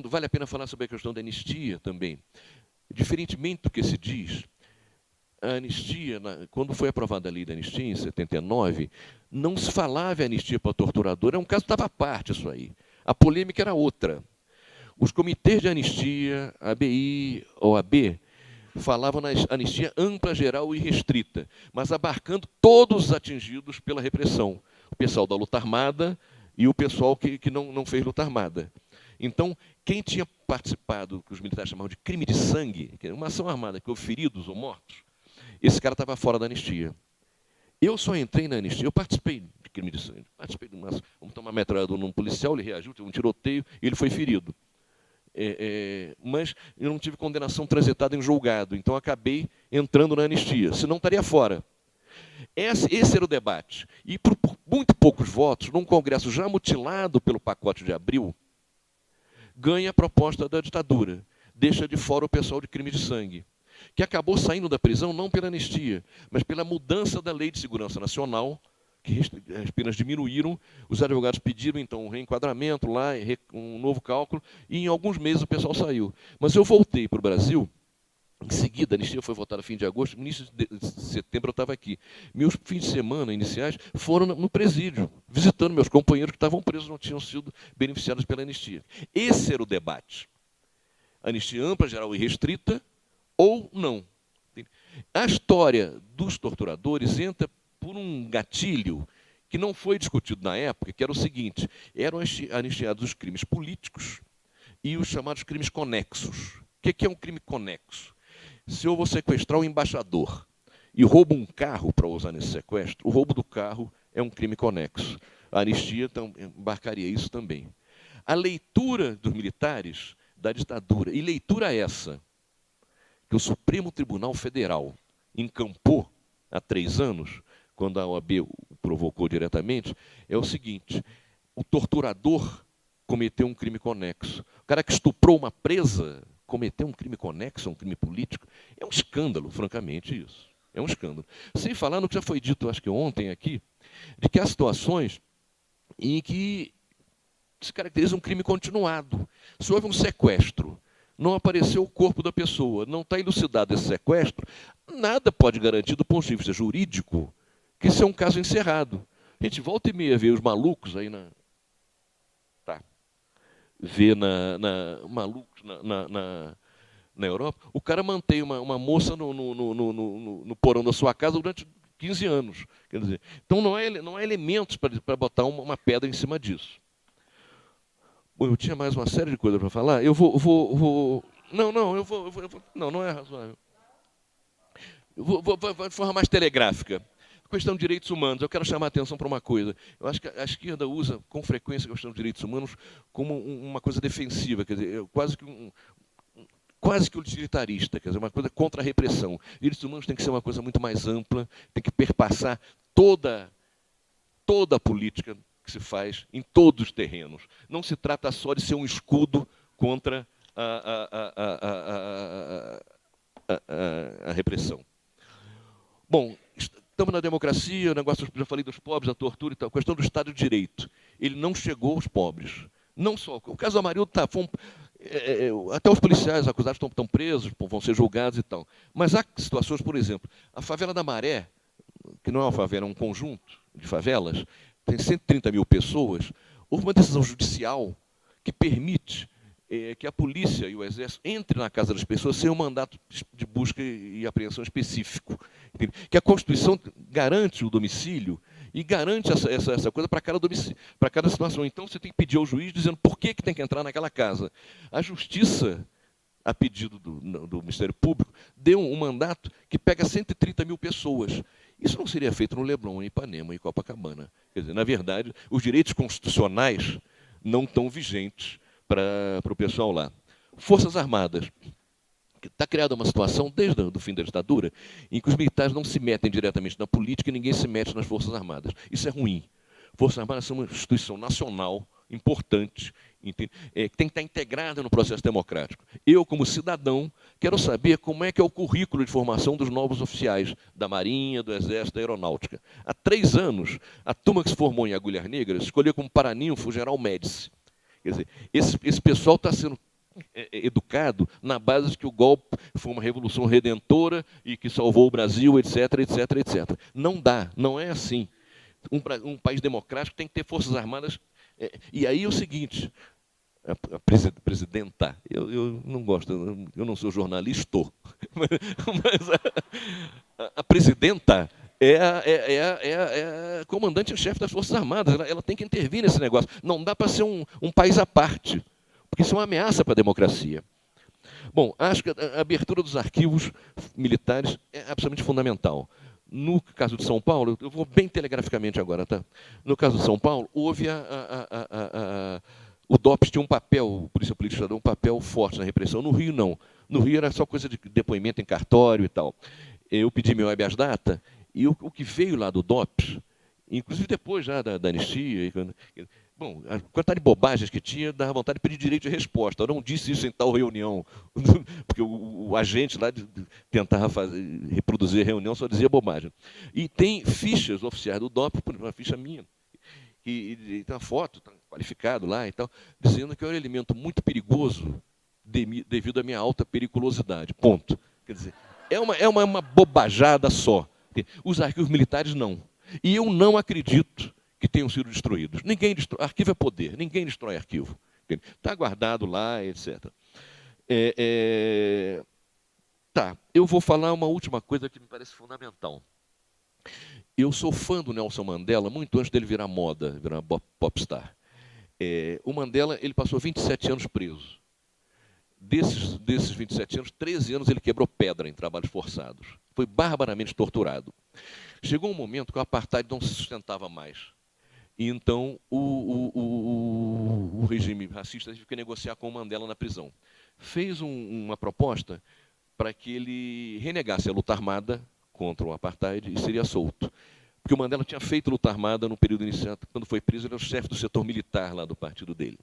Vale a pena falar sobre a questão da anistia também. Diferentemente do que se diz, a anistia, quando foi aprovada a lei da anistia, em 79, não se falava em anistia para torturador, é um caso que estava à parte isso aí. A polêmica era outra. Os comitês de anistia, ABI, OAB, falavam na anistia ampla, geral e restrita, mas abarcando todos os atingidos pela repressão. O pessoal da luta armada e o pessoal que não fez luta armada. Então, quem tinha participado, que os militares chamavam de crime de sangue, que é uma ação armada que houve feridos ou mortos, esse cara estava fora da anistia. Eu só entrei na anistia, eu participei de crime de sangue. Participei de vamos tomar uma metralhadora num policial, ele reagiu, teve um tiroteio e ele foi ferido. Mas eu não tive condenação transitada em julgado, então acabei entrando na anistia, senão estaria fora. Esse era o debate. E por muito poucos votos, num Congresso já mutilado pelo pacote de abril, ganha a proposta da ditadura, deixa de fora o pessoal de crime de sangue, que acabou saindo da prisão não pela anistia, mas pela mudança da Lei de Segurança Nacional, que as penas diminuíram, os advogados pediram, então, um reenquadramento lá, um novo cálculo, e em alguns meses o pessoal saiu. Mas eu voltei para o Brasil, em seguida, a anistia foi votada no fim de agosto, no início de setembro eu estava aqui. Meus fins de semana iniciais foram no presídio, visitando meus companheiros que estavam presos, não tinham sido beneficiados pela anistia. Esse era o debate. Anistia ampla, geral e restrita, ou não. A história dos torturadores entra por um gatilho que não foi discutido na época, que era o seguinte: eram anistiados os crimes políticos e os chamados crimes conexos. O que é um crime conexo? Se eu vou sequestrar um embaixador e roubo um carro para usar nesse sequestro, o roubo do carro é um crime conexo. A anistia embarcaria isso também. A leitura dos militares da ditadura, e leitura essa, que o Supremo Tribunal Federal encampou há 3 anos, quando a OAB o provocou diretamente, é o seguinte: o torturador cometeu um crime conexo. O cara que estuprou uma presa cometeu um crime conexo, um crime político. É um escândalo, francamente, isso. É um escândalo. Sem falar no que já foi dito, acho que ontem aqui, de que há situações em que se caracteriza um crime continuado. Se houve um sequestro, não apareceu o corpo da pessoa, não está elucidado esse sequestro, nada pode garantir, do ponto de vista jurídico, que isso é um caso encerrado. A gente volta e meia vê os malucos aí malucos na Europa. O cara mantém uma moça no porão da sua casa durante 15 anos. Quer dizer, então não há elementos para botar uma pedra em cima disso. Bom, eu tinha mais uma série de coisas para falar. Eu vou. Não é razoável. Eu vou de forma mais telegráfica. Questão de direitos humanos, eu quero chamar a atenção para uma coisa. Eu acho que a esquerda usa com frequência a questão de direitos humanos como uma coisa defensiva, quer dizer, quase que utilitarista, quer dizer, uma coisa contra a repressão. Direitos humanos tem que ser uma coisa muito mais ampla, tem que perpassar toda a política que se faz em todos os terrenos. Não se trata só de ser um escudo contra a repressão. Bom, estamos na democracia, o negócio, já falei dos pobres, da tortura e tal, a questão do Estado de Direito. Ele não chegou aos pobres. Não só. O caso do Amarildo até os policiais acusados estão presos, vão ser julgados e tal. Mas há situações, por exemplo, a favela da Maré, que não é uma favela, é um conjunto de favelas, tem 130 mil pessoas, houve uma decisão judicial que permite que a polícia e o exército entrem na casa das pessoas sem um mandato de busca e apreensão específico. Entende? Que a Constituição garante o domicílio e garante essa coisa para cada situação. Então, você tem que pedir ao juiz dizendo por que tem que entrar naquela casa. A Justiça, a pedido do Ministério Público, deu um mandato que pega 130 mil pessoas. Isso não seria feito no Leblon, em Ipanema, em Copacabana. Quer dizer, na verdade, os direitos constitucionais não estão vigentes para o pessoal lá. Forças Armadas. Está criada uma situação, desde o fim da ditadura, em que os militares não se metem diretamente na política e ninguém se mete nas Forças Armadas. Isso é ruim. Forças Armadas são uma instituição nacional importante, que tem que estar integrada no processo democrático. Eu, como cidadão, quero saber como é que é o currículo de formação dos novos oficiais da Marinha, do Exército, da Aeronáutica. Há 3 anos, a turma que se formou em Agulhas Negras escolheu como paraninfo o general Médici, Quer dizer, esse pessoal está sendo educado na base de que o golpe foi uma revolução redentora e que salvou o Brasil, etc, etc, etc. Não dá, não é assim. Um país democrático tem que ter forças armadas. E aí é o seguinte, a presidenta, eu não gosto, eu não sou jornalista, mas a presidenta é a comandante-chefe das Forças Armadas, ela tem que intervir nesse negócio. Não dá para ser um país à parte, porque isso é uma ameaça para a democracia. Bom, acho que a abertura dos arquivos militares é absolutamente fundamental. No caso de São Paulo, eu vou bem telegraficamente agora, tá? No caso de São Paulo, houve o DOPS tinha um papel, a Polícia Política Estadual, um papel forte na repressão. No Rio, não. No Rio era só coisa de depoimento em cartório e tal. Eu pedi meu habeas data, e o que veio lá do DOPS, inclusive depois já da anistia, bom, a quantidade de bobagens que tinha, dava vontade de pedir direito de resposta. Eu não disse isso em tal reunião, porque o agente lá tentava reproduzir a reunião, só dizia bobagem. E tem fichas oficiais do DOPS, uma ficha minha, e tem uma foto, tá qualificado lá e tal, dizendo que é um elemento muito perigoso devido à minha alta periculosidade. Ponto. Quer dizer, é uma bobajada só. Os arquivos militares, não. E eu não acredito que tenham sido destruídos. Ninguém destrói. Arquivo é poder, ninguém destrói arquivo. Está guardado lá, etc. Tá, eu vou falar uma última coisa que me parece fundamental. Eu sou fã do Nelson Mandela muito antes dele virar moda, virar popstar. O Mandela, ele passou 27 anos preso. Desses 27 anos, 13 anos ele quebrou pedra em trabalhos forçados. Foi barbaramente torturado. Chegou um momento que o apartheid não se sustentava mais. E então o regime racista teve que negociar com o Mandela na prisão. Fez uma proposta para que ele renegasse a luta armada contra o apartheid e seria solto. Porque o Mandela tinha feito luta armada no período inicial, quando foi preso, ele era o chefe do setor militar lá do partido dele.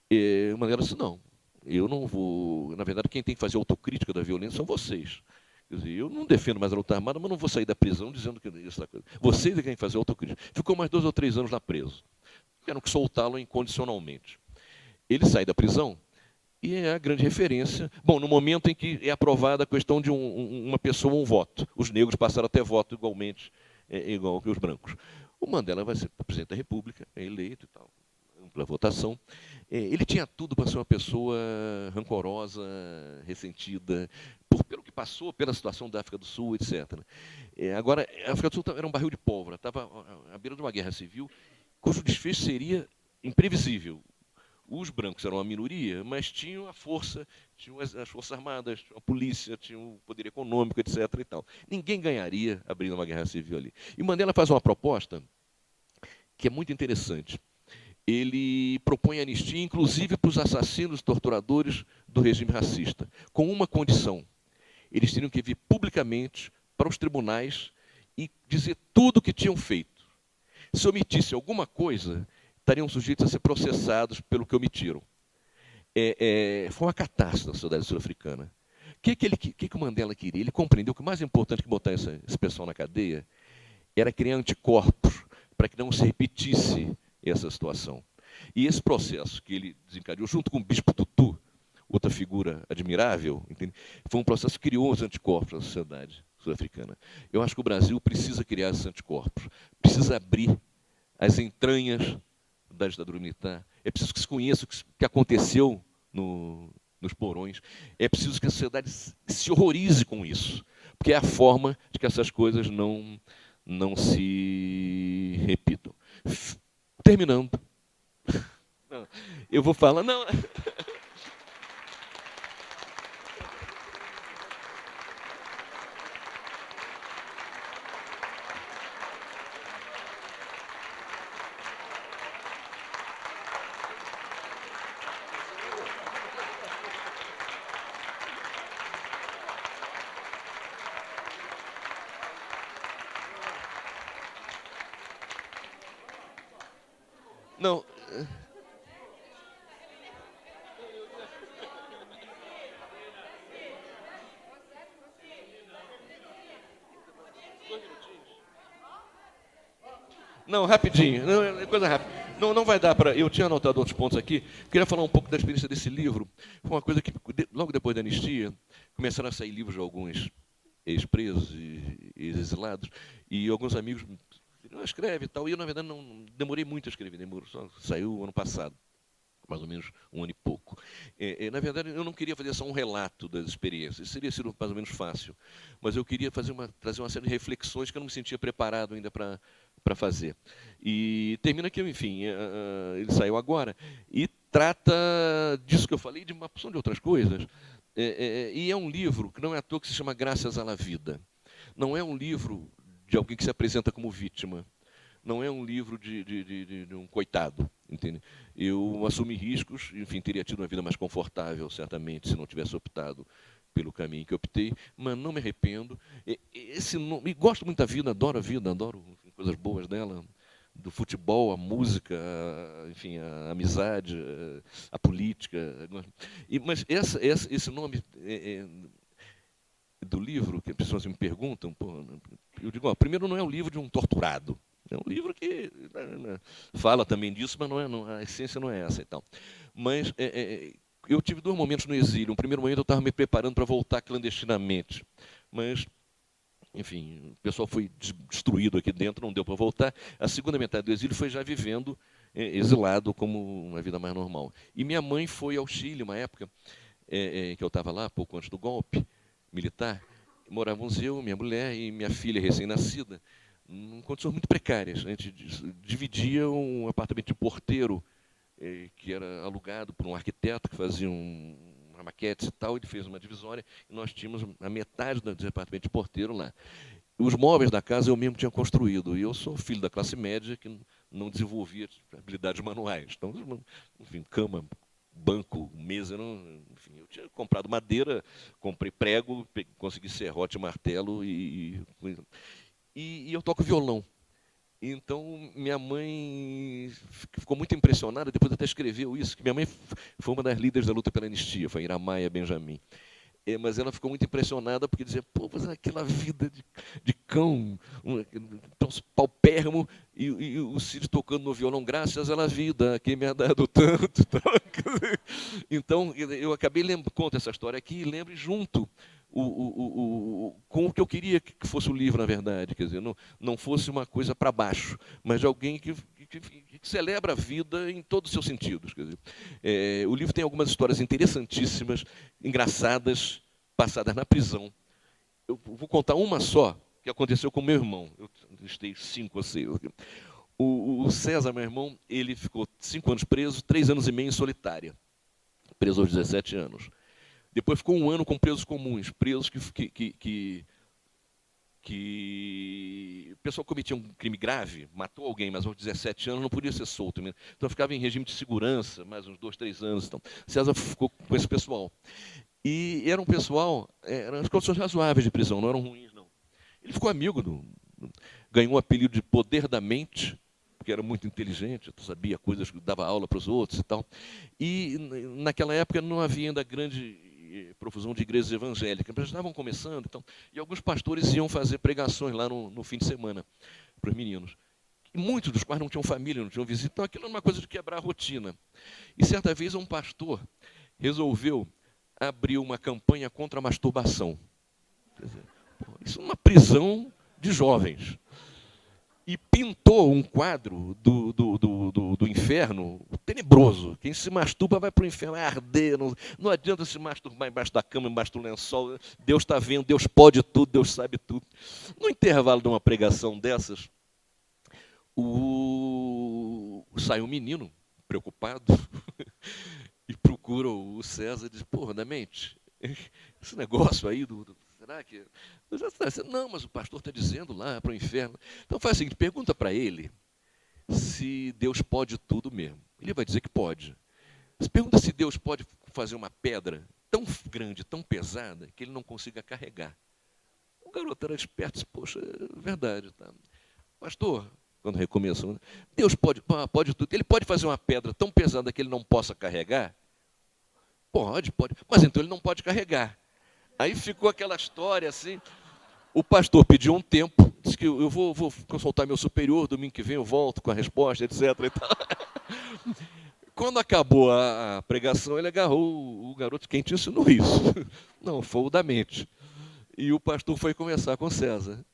E o Mandela disse, não, eu não vou... Na verdade, quem tem que fazer autocrítica da violência são vocês. Quer dizer, eu não defendo mais a luta armada, mas não vou sair da prisão dizendo que essa coisa. Vocês é quem fazer autocrítica. Ficou mais 2 ou 3 anos lá preso. Tiveram que soltá-lo incondicionalmente. Ele sai da prisão e é a grande referência. Bom, no momento em que é aprovada a questão de uma pessoa, um voto. Os negros passaram a ter voto igualmente, igual que os brancos. O Mandela vai ser presidente da República, é eleito e tal, ampla votação. Ele tinha tudo para ser uma pessoa rancorosa, ressentida, pelo que passou, pela situação da África do Sul, etc. Agora, a África do Sul era um barril de pólvora, estava à beira de uma guerra civil, cujo desfecho seria imprevisível. Os brancos eram uma minoria, mas tinham a força, tinham as forças armadas, tinham a polícia, tinham o poder econômico, etc. E tal. Ninguém ganharia abrindo uma guerra civil ali. E Mandela faz uma proposta que é muito interessante. Ele propõe anistia, inclusive para os assassinos e torturadores do regime racista, com uma condição. Eles teriam que vir publicamente para os tribunais e dizer tudo o que tinham feito. Se omitisse alguma coisa, estariam sujeitos a ser processados pelo que omitiram. Foi uma catástrofe na sociedade sul-africana. O que o Mandela queria? Ele compreendeu que o mais importante que botar esse pessoal na cadeia era criar anticorpos para que não se repetisse essa situação. E esse processo que ele desencadeou, junto com o Bispo Tutu, outra figura admirável, entende? Foi um processo que criou os anticorpos na sociedade sul-africana. Eu acho que o Brasil precisa criar esses anticorpos, precisa abrir as entranhas da ditadura militar, é preciso que se conheça o que aconteceu nos porões, é preciso que a sociedade se horrorize com isso, porque é a forma de que essas coisas não se repitam. Terminando. Não, eu vou falar... Não. Não. Não, rapidinho. Não, é coisa rápida. Não vai dar para... Eu tinha anotado outros pontos aqui. Queria falar um pouco da experiência desse livro. Foi uma coisa que, logo depois da anistia, começaram a sair livros de alguns ex-presos e exilados, e alguns amigos não escreve e tal. E eu, na verdade, não demorei muito a escrever. Só saiu ano passado, mais ou menos um ano e pouco. Na verdade, eu não queria fazer só um relato das experiências. Isso teria sido mais ou menos fácil. Mas eu queria trazer uma série de reflexões que eu não me sentia preparado ainda para fazer. E termina que, enfim, ele saiu agora e trata disso que eu falei, de uma porção de outras coisas. E é um livro que não é à toa que se chama Graças à Vida. Não é um livro de alguém que se apresenta como vítima. Não é um livro de um coitado, entende? Eu assumi riscos, enfim, teria tido uma vida mais confortável, certamente, se não tivesse optado pelo caminho que optei, mas não me arrependo. E gosto muito da vida, adoro enfim, coisas boas dela, do futebol, a música, enfim, a amizade, a política. Mas esse nome do livro, que as pessoas me perguntam, eu digo, primeiro, não é um livro de um torturado. É um livro que fala também disso, mas a essência não é essa e tal. Mas eu tive 2 momentos no exílio. Um primeiro momento eu estava me preparando para voltar clandestinamente, mas, enfim, o pessoal foi destruído aqui dentro, não deu para voltar. A segunda metade do exílio foi já vivendo exilado como uma vida mais normal. E minha mãe foi ao Chile, uma época que eu estava lá, pouco antes do golpe militar. Morávamos eu, minha mulher e minha filha recém-nascida, em condições muito precárias. A gente dividia um apartamento de porteiro, que era alugado por um arquiteto que fazia uma maquete e tal. Ele fez uma divisória e nós tínhamos a metade do apartamento de porteiro lá. Os móveis da casa eu mesmo tinha construído. E eu sou filho da classe média que não desenvolvia habilidades manuais. Então, enfim, cama, banco, mesa, enfim, eu tinha comprado madeira, comprei prego, consegui serrote, martelo e eu toco violão. Então, minha mãe ficou muito impressionada, depois até escreveu isso, que minha mãe foi uma das líderes da luta pela anistia, foi Iramaia Benjamin. Mas ela ficou muito impressionada porque dizia, mas aquela vida de cão, tão paupérrimo, e o Cid tocando no violão, graças à vida, que me ha dado tanto. Então, eu acabei conto essa história aqui e lembro junto com o que eu queria que fosse o livro, na verdade. Quer dizer, não fosse uma coisa para baixo, mas de alguém que celebra a vida em todos os seus sentidos. Quer dizer, o livro tem algumas histórias interessantíssimas, engraçadas, passadas na prisão. Eu vou contar uma só, que aconteceu com meu irmão. Eu listei 5 ou 6. O César, meu irmão, ele ficou 5 anos preso, 3 anos e meio em solitária. Preso aos 17 anos. Depois ficou 1 ano com presos comuns, presos que o pessoal cometia um crime grave, matou alguém, mas aos 17 anos não podia ser solto mesmo. Então ficava em regime de segurança, mais uns 2, 3 anos. Então, César ficou com esse pessoal. E era um pessoal, eram as condições razoáveis de prisão, não eram ruins, não. Ele ficou amigo, ganhou o apelido de Poder da Mente, porque era muito inteligente, sabia coisas, dava aula para os outros e tal. E naquela época não havia ainda grande profusão de igrejas evangélicas, mas estavam começando, então, e alguns pastores iam fazer pregações lá no fim de semana para os meninos. E muitos dos quais não tinham família, não tinham visita, então aquilo era uma coisa de quebrar a rotina. E certa vez um pastor resolveu abrir uma campanha contra a masturbação. Quer dizer, isso é uma prisão de jovens. E pintou um quadro do inferno tenebroso. Quem se masturba vai para o inferno, vai arder. Não adianta se masturbar embaixo da cama, embaixo do lençol. Deus está vendo, Deus pode tudo, Deus sabe tudo. No intervalo de uma pregação dessas, sai um menino, preocupado, e procura o César e diz, da mente, esse negócio aí será que... Não, mas o pastor está dizendo lá para o inferno. Então faz o seguinte, pergunta para ele se Deus pode tudo mesmo. Ele vai dizer que pode. Pergunta se Deus pode fazer uma pedra tão grande, tão pesada, que ele não consiga carregar. O garoto era esperto, disse, poxa, é verdade. Tá? Pastor, quando recomeçou, Deus pode tudo. Ele pode fazer uma pedra tão pesada que ele não possa carregar? Pode. Mas então ele não pode carregar. Aí ficou aquela história assim. O pastor pediu um tempo, disse que eu vou consultar meu superior, domingo que vem eu volto com a resposta, etc. E tal. Quando acabou a pregação, ele agarrou o garoto. Quem te ensinou isso? Não, foi o da mente. E o pastor foi conversar com César.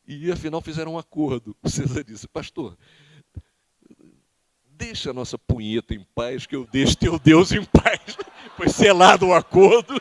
E, afinal, fizeram um acordo. O César disse, pastor, deixa a nossa punheta em paz, que eu deixo teu Deus em paz. Foi selado o acordo.